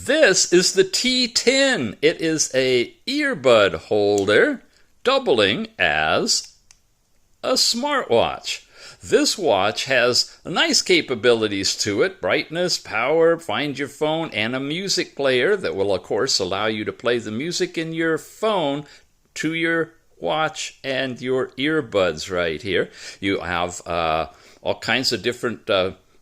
This is the T10. It is a earbud holder doubling as a smartwatch. This watch has nice capabilities to it: brightness, power, find your phone, and a music player that will, of course, allow you to play the music in your phone to your watch and your earbuds right here. You have all kinds of different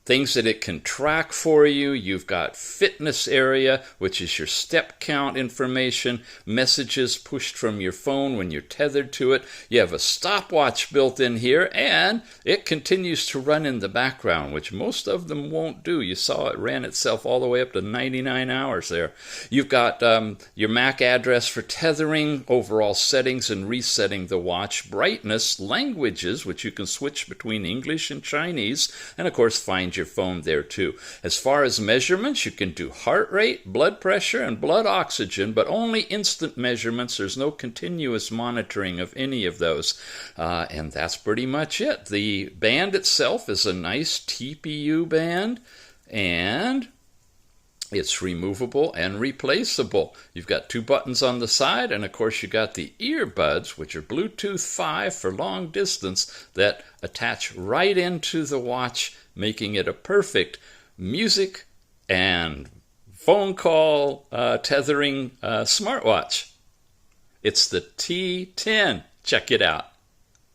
things that it can track for you. You've got fitness area, which is your step count information, messages pushed from your phone when you're tethered to it. You have a stopwatch built in here, and it continues to run in the background, which most of them won't do. You saw it ran itself all the way up to 99 hours there. You've got your MAC address for tethering, overall settings and resetting the watch, brightness, languages, which you can switch between English and Chinese, and of course find your phone there too. As far as measurements, you can do heart rate, blood pressure, and blood oxygen, but only instant measurements. There's no continuous monitoring of any of those. And that's pretty much it. The band itself is a nice TPU band, and it's removable and replaceable. You've got 2 buttons on the side, and of course you got the earbuds, which are Bluetooth 5 for long distance, that attach right into the watch, making it a perfect music and phone call tethering smartwatch. It's the T10. Check it out.